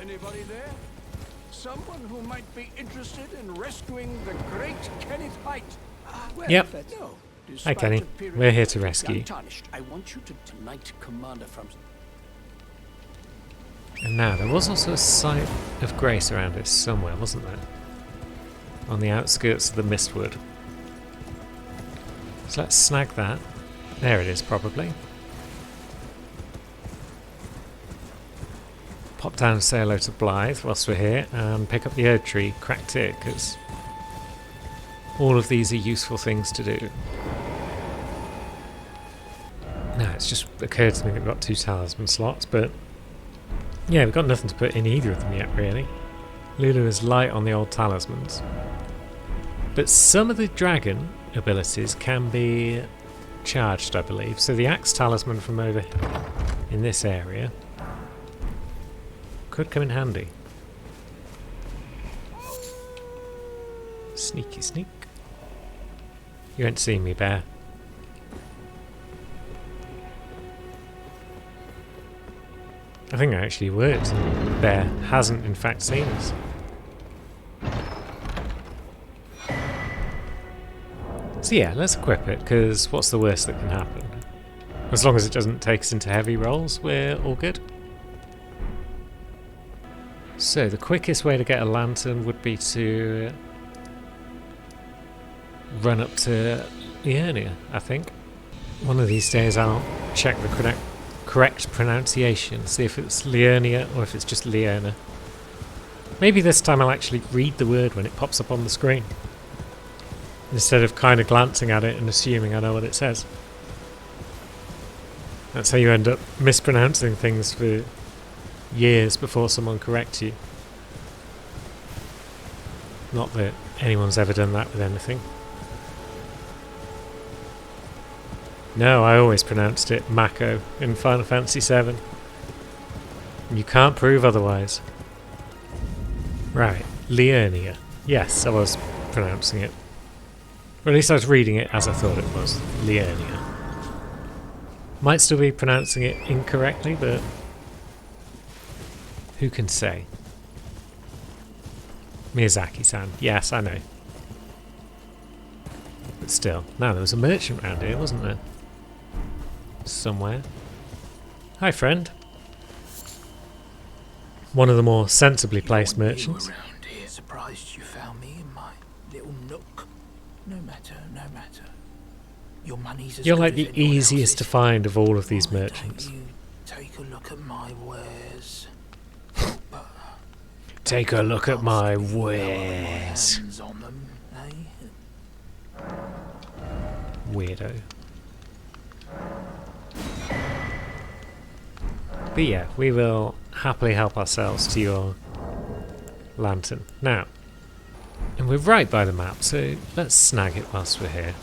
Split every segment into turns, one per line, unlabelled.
Anybody there? Someone who might be interested in rescuing the great Kenneth Haight? Well,
Yep.
no.
Hi,
Despite
Kenny.
appearing
We're here to rescue.
untarnished, I want you to knight Commander from...
And now, there was also a site of grace around it somewhere, wasn't there? On the outskirts of the Mistwood. So let's snag that. There it is, probably. Pop down and say hello to Blythe whilst we're here, and pick up the Erd Tree cracked here, because all of these are useful things to do. Now, it's just occurred to me that we've got 2 talisman slots, but yeah, we've got nothing to put in either of them yet, really. Lulu is light on the old talismans. But some of the dragon abilities can be charged, I believe. So the axe talisman from over in this area could come in handy. Sneaky sneak. You ain't seen me, bear. I think that actually works. Bear hasn't in fact seen us. So yeah, let's equip it, because what's the worst that can happen? As long as it doesn't take us into heavy rolls, we're all good. So the quickest way to get a lantern would be to run up to Liurnia, I think. One of these days I'll check the correct pronunciation, see if it's Liurnia or if it's just Liurna. Maybe this time I'll actually read the word when it pops up on the screen, instead of kind of glancing at it and assuming I know what it says. That's how you end up mispronouncing things for years before someone corrects you. Not that anyone's ever done that with anything. No, I always pronounced it Mako in Final Fantasy VII. You can't prove otherwise. Right, Liurnia. Yes, I was pronouncing it. Or at least I was reading it as I thought it was. Liurnia. Might still be pronouncing it incorrectly, but who can say? Miyazaki-san. Yes, I know. But still. Now, there was a merchant around here, wasn't there? Somewhere. Hi, friend. One of the more sensibly placed merchants.
Around here, surprised you found me in my little nook. No matter, no matter. Your money's as
You're
good
like
as
the
anyone
easiest to
else's.
find of all of these
Why don't
merchants.
you take a look at my wares.
Take a look at my
Ask me how I lay my
wares.
hands on them, eh?
Weirdo. But yeah, we will happily help ourselves to your lantern. Now, and we're right by the map, so let's snag it whilst we're here.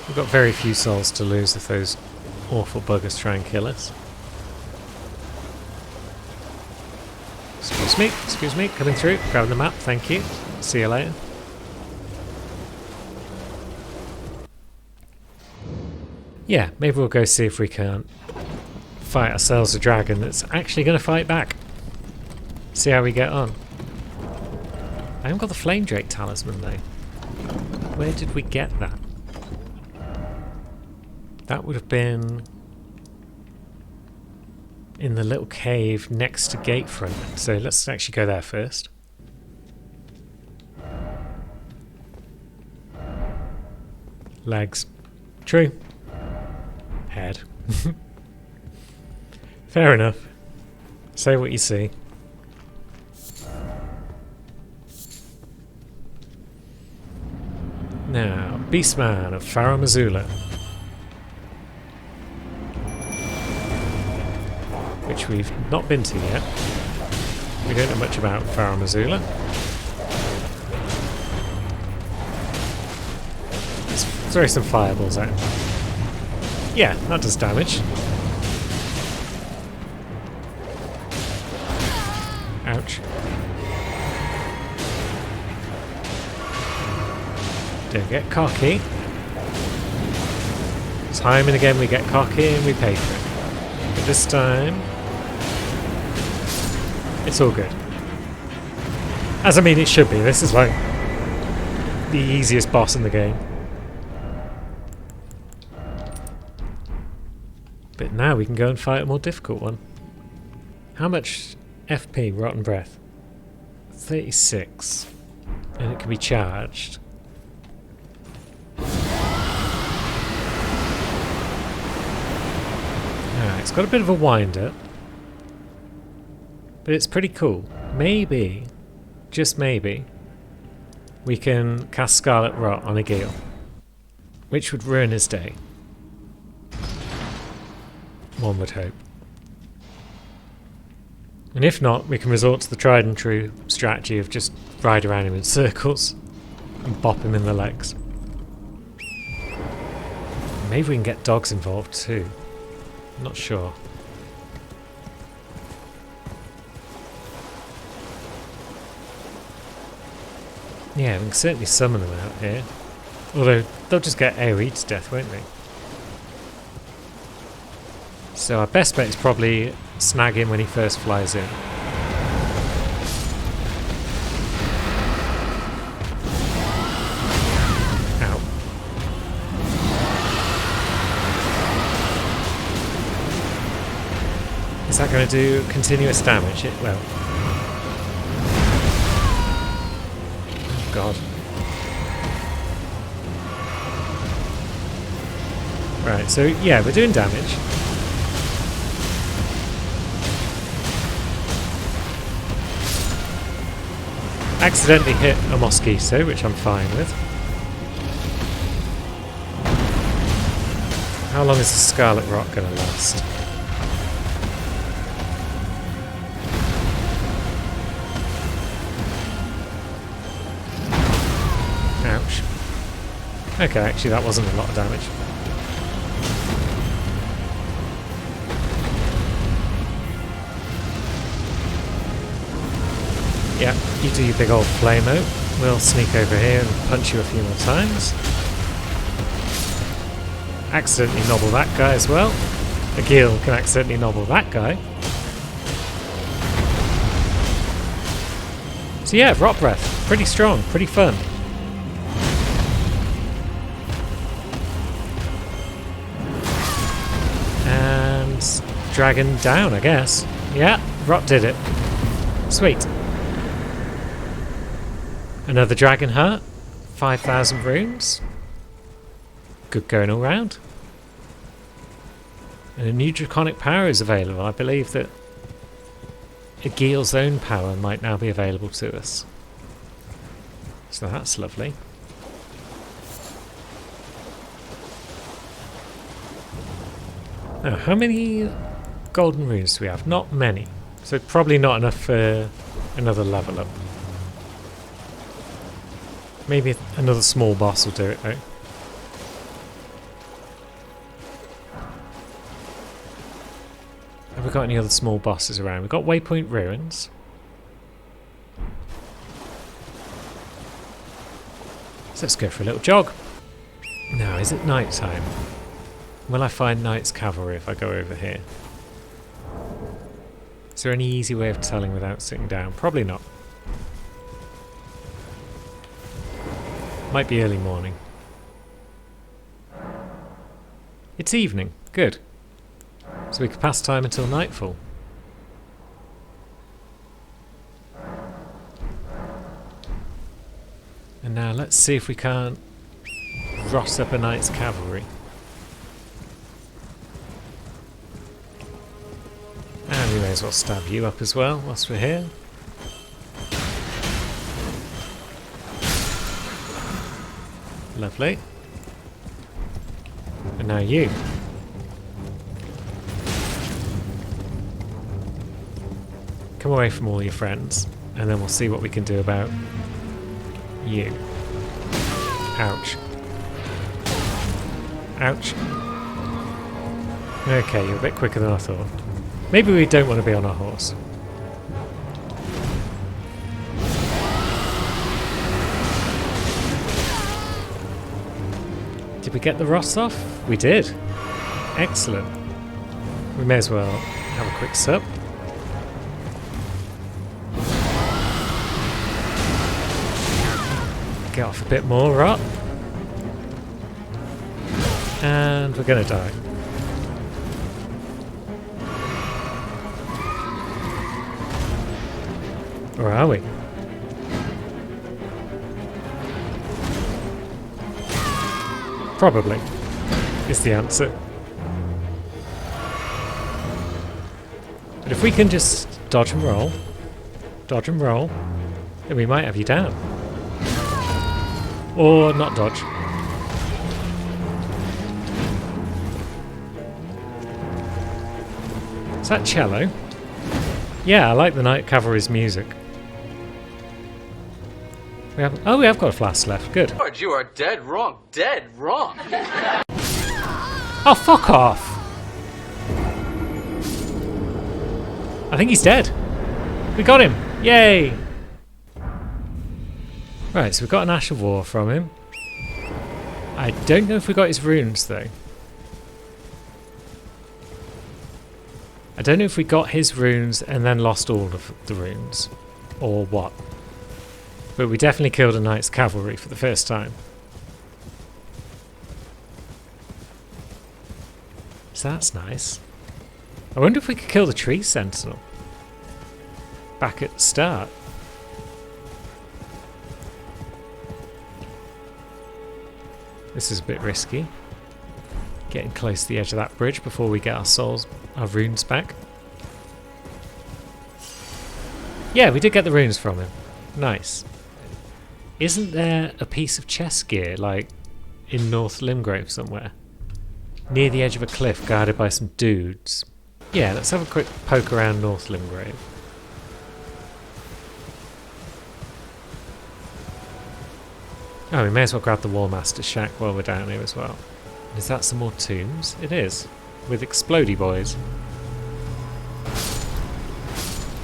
We've got very few souls to lose if those awful buggers try and kill us. Excuse me, coming through, grabbing the map, thank you. See you later. Yeah, maybe we'll go see if we can fight ourselves a dragon that's actually going to fight back. See how we get on. I haven't got the Flame Drake talisman though. Where did we get that? That would have been in the little cave next to Gatefront. So let's actually go there first. Legs. True. Head. Fair enough. Say what you see. Now, Beastman of Farum Azula. Which we've not been to yet. We don't know much about Farum Azula. Let's throw some fireballs at him. Yeah, that does damage. Ouch. Don't get cocky. Time and again we get cocky and we pay for it. But this time, It's all good. As I mean, it should be. This is like the easiest boss in the game. But now we can go and fight a more difficult one. How much FP, Rotten Breath? 36. And it can be charged. It's got a bit of a wind-up. But it's pretty cool. Maybe, just maybe, we can cast Scarlet Rot on Egil, which would ruin his day. One would hope. And if not, we can resort to the tried and true strategy of just ride around him in circles and bop him in the legs. Maybe we can get dogs involved too. I'm not sure. Yeah, we can certainly summon them out here. Although, they'll just get AoE to death, won't they? So our best bet is probably snag him when he first flies in. Ow. Is that going to do continuous damage? It will. Oh god. Right, so yeah, we're doing damage. Accidentally hit a mosquito, which I'm fine with. How long is the Scarlet Rot going to last? Ouch. Okay, actually that wasn't a lot of damage. Yeah, you do your big old flame-o. We'll sneak over here and punch you a few more times. Accidentally nobble that guy as well. Egil can accidentally nobble that guy. So yeah, Rot Breath. Pretty strong, pretty fun. And dragon down, I guess. Yeah, Rot did it. Sweet. Another dragon heart, 5,000 runes. Good going all round. And a new draconic power is available. I believe that Egil's own power might now be available to us. So that's lovely. Now, how many golden runes do we have? Not many. So probably not enough for another level up. Maybe another small boss will do it though. Have we got any other small bosses around? We've got Waypoint Ruins. So let's go for a little jog. Now, is it night time? Will I find Knight's Cavalry if I go over here? Is there any easy way of telling without sitting down? Probably not. Might be early morning. It's evening. Good. So we can pass time until nightfall. And now let's see if we can't rot up a Knight's Cavalry. And we may as well stab you up as well whilst we're here. Lovely. And now you. Come away from all your friends, and then we'll see what we can do about you. Ouch. Ouch. Okay, you're a bit quicker than I thought. Maybe we don't want to be on our horse. Did we get the Ross off? We did. Excellent. We may as well have a quick sup. Get off a bit more rot. And we're gonna die. Or are we? Probably is the answer. But if we can just dodge and roll, then we might have you down. Or not dodge. Is that cello? Yeah, I like the Night Cavalry's music. We have got a flask left. Good.
George, you are dead wrong. Dead wrong.
Oh, fuck off! I think he's dead. We got him. Yay! Right, so we got an Ash of War from him. I don't know if we got his runes, though. I don't know if we got his runes and then lost all of the runes. Or what. But we definitely killed a Knight's Cavalry for the first time. So that's nice. I wonder if we could kill the Tree Sentinel. Back at the start. This is a bit risky. Getting close to the edge of that bridge before we get our runes back. Yeah, we did get the runes from him. Nice. Isn't there a piece of chest gear, like, in North Limgrave somewhere? Near the edge of a cliff, guarded by some dudes. Yeah, let's have a quick poke around North Limgrave. Oh, we may as well grab the Warmaster's shack while we're down here as well. Is that some more tombs? It is. With explodey boys.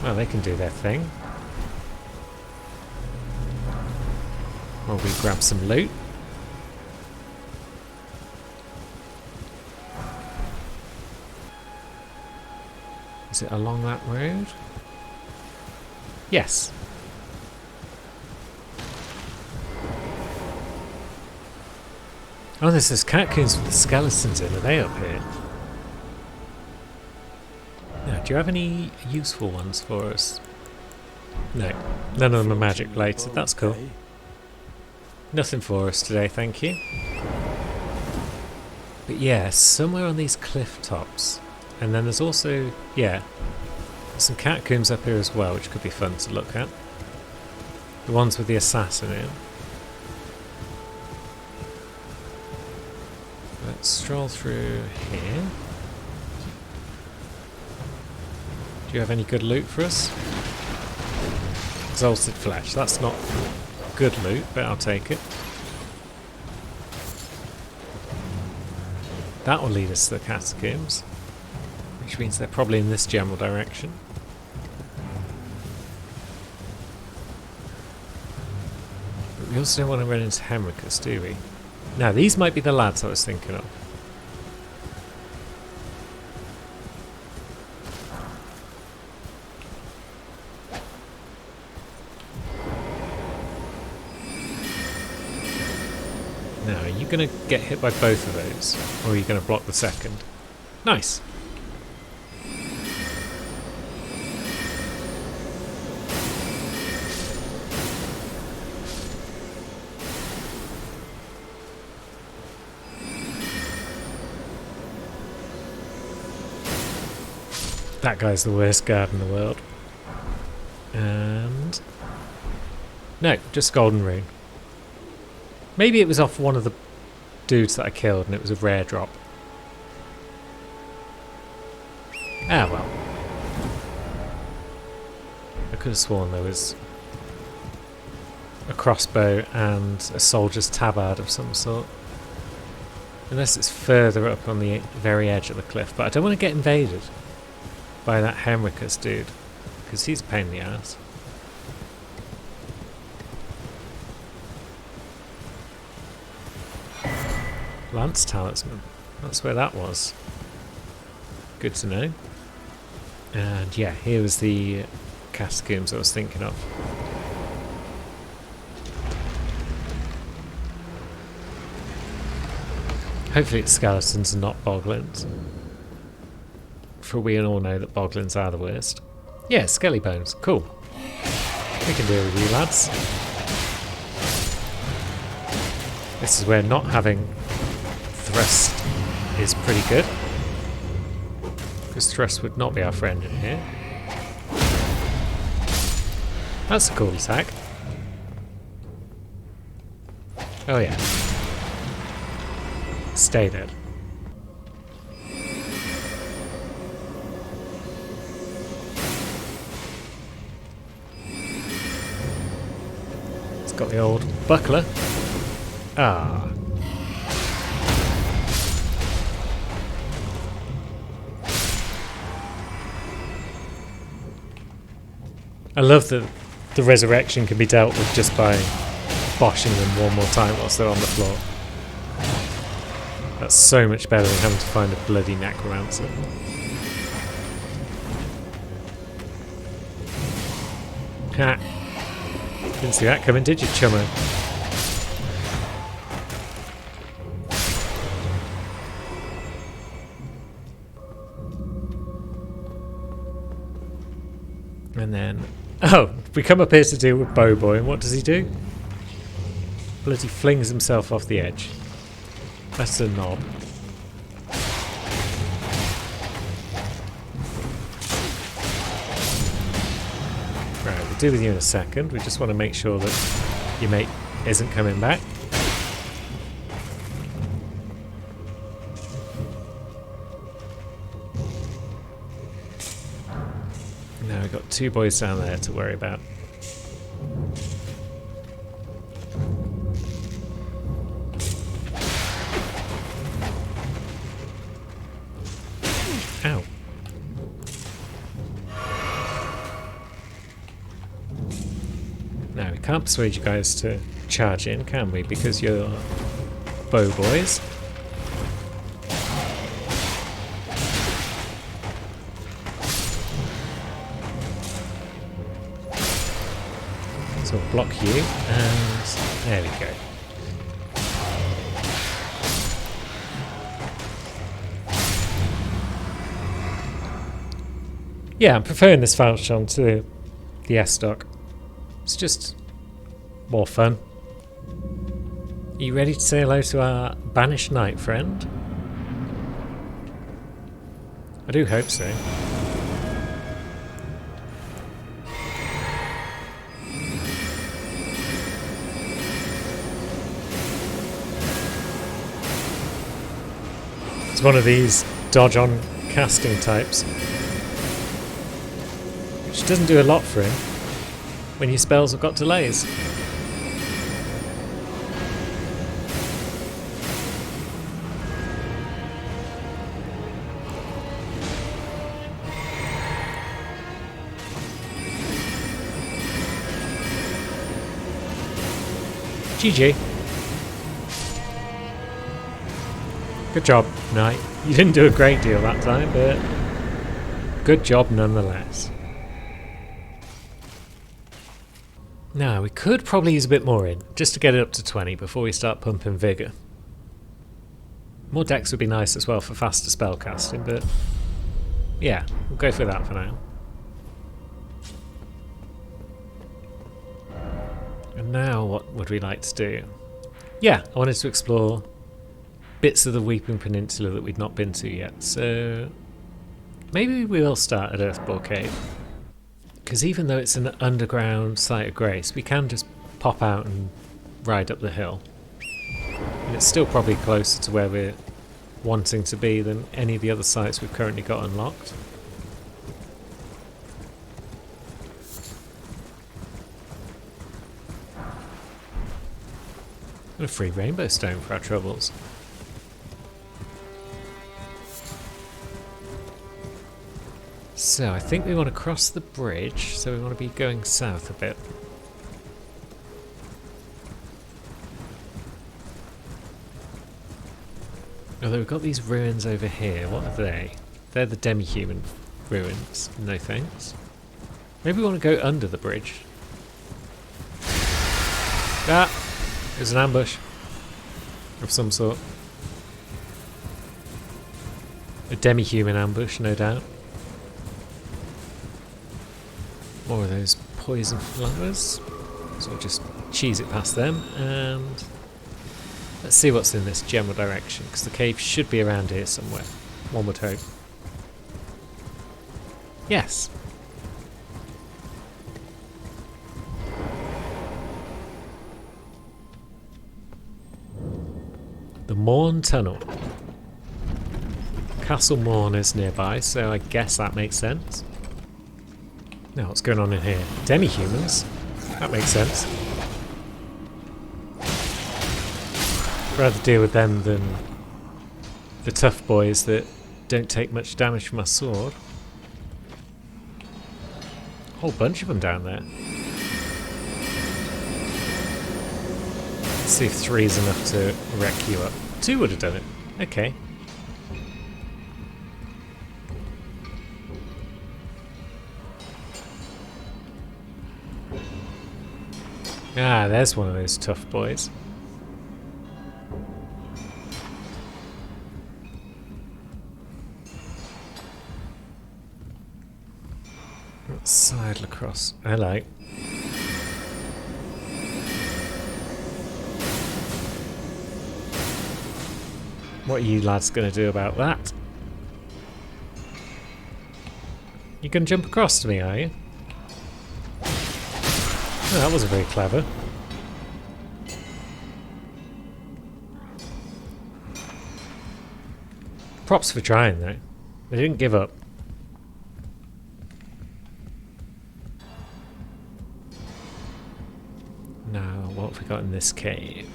Well, they can do their thing. While we grab some loot. Is it along that road? Yes. Oh, there's those catacombs with the skeletons in. Are they up here? Now, do you have any useful ones for us? No. None of them are magic related. That's cool. Nothing for us today, thank you. But yeah, somewhere on these cliff tops. And then there's also, yeah, some catacombs up here as well, which could be fun to look at. The ones with the assassin in. Let's stroll through here. Do you have any good loot for us? Exalted Flesh. That's not good loot, but I'll take it. That will lead us to the catacombs, which means they're probably in this general direction. But we also don't want to run into Henricus, do we? Now, these might be the lads I was thinking of. Now, are you going to get hit by both of those? Or are you going to block the second? Nice! That guy's the worst guard in the world. And... no, just Golden Rune. Maybe it was off one of the dudes that I killed and it was a rare drop. Ah well. I could have sworn there was a crossbow and a soldier's tabard of some sort. Unless it's further up on the very edge of the cliff. But I don't want to get invaded by that Henricus dude, because he's a pain in the ass. Lance Talisman. That's where that was. Good to know. And yeah, here was the catacombs I was thinking of. Hopefully it's skeletons and not boglins. For we all know that boglins are the worst. Yeah, skelly bones. Cool. We can deal with you lads. This is where not having thrust is pretty good. Because thrust would not be our friend in here. That's a cool attack. Oh yeah. Stay dead. It's got the old buckler. Ah. I love that the resurrection can be dealt with just by boshing them one more time whilst they're on the floor. That's so much better than having to find a bloody necromancer. Ha! Didn't see that coming, did you, chummo? And then... oh! We come up here to deal with Bowboy, and what does he do? Bloody flings himself off the edge. That's a knob. Right, we'll deal with you in a second. We just want to make sure that your mate isn't coming back. Now we've got two boys down there to worry about. Ow. Now we can't persuade you guys to charge in, can we? Because you're bow boys. So we'll block you, and there we go. Yeah, I'm preferring this Falchion to the S-Stock. It's just more fun. Are you ready to say hello to our banished knight friend? I do hope so. It's one of these dodge on casting types. Which doesn't do a lot for him when your spells have got delays. GG. Good job, Knight. You didn't do a great deal that time, but good job nonetheless. Now, we could probably use a bit more in, just to get it up to 20 before we start pumping vigour. More decks would be nice as well for faster spell casting, but yeah, we'll go for that for now. And now, what would we like to do? Yeah, I wanted to explore bits of the Weeping Peninsula that we'd not been to yet, so maybe we will start at Earthbore Cave. Because even though it's an underground site of grace, we can just pop out and ride up the hill. And it's still probably closer to where we're wanting to be than any of the other sites we've currently got unlocked. And a free rainbow stone for our troubles. So I think we want to cross the bridge, so we want to be going south a bit. Although we've got these ruins over here, what are they? They're the demi-human ruins, no thanks. Maybe we want to go under the bridge. Ah! There's an ambush of some sort. A demi-human ambush, no doubt. More of those poison flowers. So we'll just cheese it past them, and let's see what's in this general direction, because the cave should be around here somewhere. One would hope. Yes. The Morn Tunnel. Castle Morn is nearby, so I guess that makes sense. Now, what's going on in here? Demi-humans? That makes sense. I'd rather deal with them than the tough boys that don't take much damage from my sword. A whole bunch of them down there. Let's see if 3 is enough to wreck you up. 2 would have done it. Okay. Ah, there's one of those tough boys. Let's sidle across. Hello. What are you lads going to do about that? You can jump across to me, are you? Oh, that wasn't very clever. Props for trying, though. They didn't give up. Now, what have we got in this cave?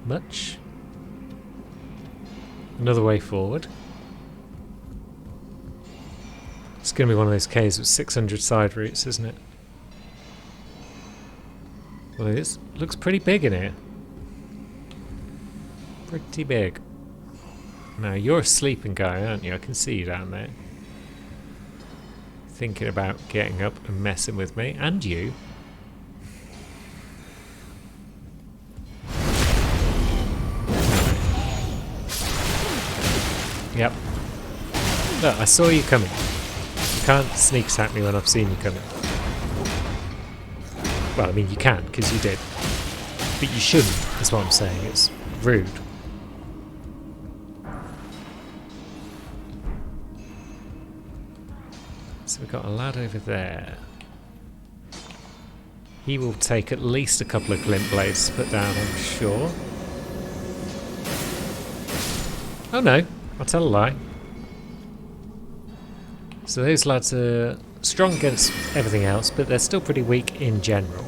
Much? Another way forward. It's going to be one of those caves with 600 side routes, isn't it? Well, it is. Looks pretty big in here. Pretty big. Now, you're a sleeping guy, aren't you? I can see you down there. Thinking about getting up and messing with me. And you. Yep. Look, I saw you coming. You can't sneak attack me when I've seen you coming. Well, I mean, you can, because you did. But you shouldn't, is what I'm saying. It's rude. So we've got a lad over there. He will take at least a couple of glint blades to put down, I'm sure. Oh no, I'll tell a lie. So those lads are strong against everything else, but they're still pretty weak in general.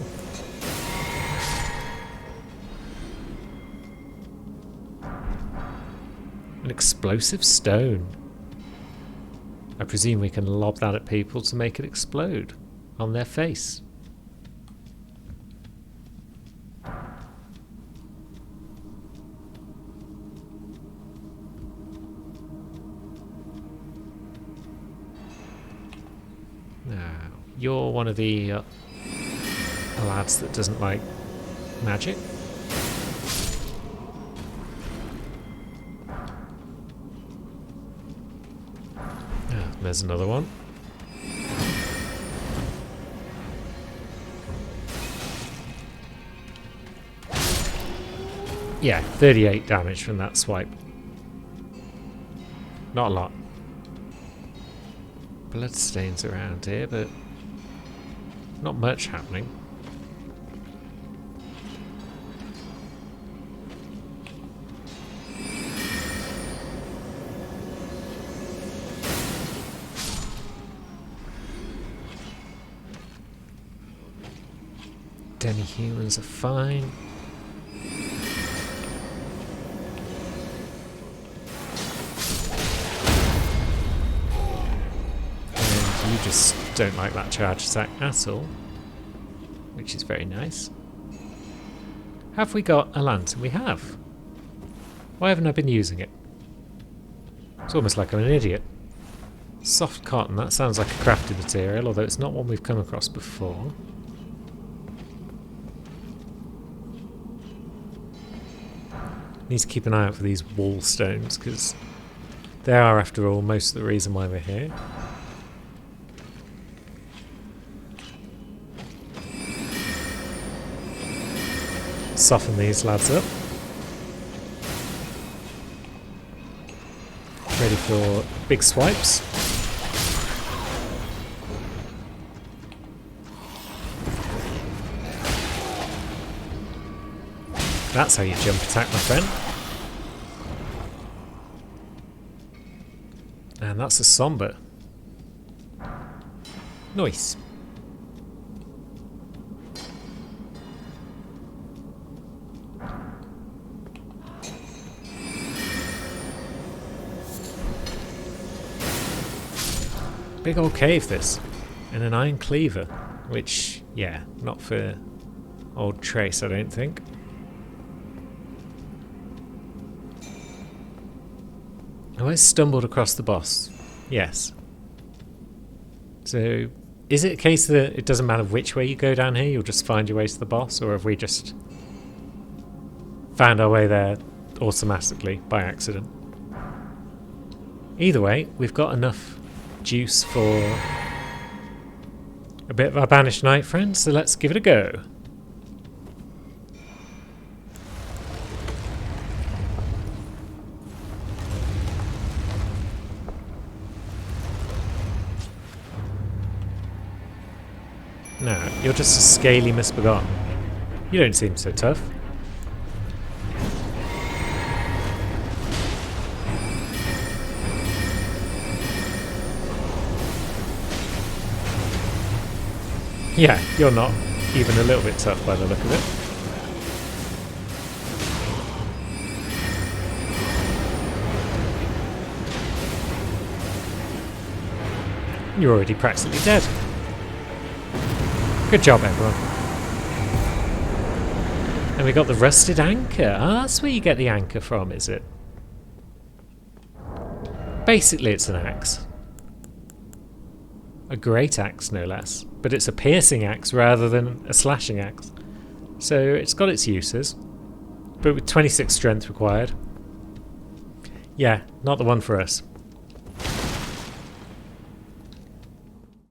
An explosive stone. I presume we can lob that at people to make it explode on their face. Now, you're one of the lads that doesn't like magic. There's another one. Yeah, 38 damage from that swipe. Not a lot. Bloodstains around here, but not much happening. Demi-humans are fine. And you just don't like that charge attack at all, which is very nice. Have we got a lantern? We have. Why haven't I been using it? It's almost like I'm an idiot. Soft cotton, that sounds like a crafted material, although it's not one we've come across before. Need to keep an eye out for these wall stones, because They are, after all, most of the reason why we're here. Soften these lads up. Ready for big swipes. That's how you jump attack, my friend. And that's a somber. Nice. Big old cave this. And an iron cleaver. Which, yeah, not for old Trace, I don't think. Oh, I stumbled across the boss. Yes. So, is it a case that it doesn't matter which way you go down here, you'll just find your way to the boss? Or have we just found our way there automatically by accident? Either way, we've got enough juice for a bit of our Banished Knight friend, so let's give it a go. No, you're just a scaly misbegotten. You don't seem so tough. Yeah, you're not even a little bit tough by the look of it. You're already practically dead. Good job, everyone. And we got the rusted anchor. Ah, that's where you get the anchor from, is it? Basically, it's an axe. A great axe, no less. But it's a piercing axe rather than a slashing axe. So it's got its uses. But with 26 strength required. Yeah, not the one for us.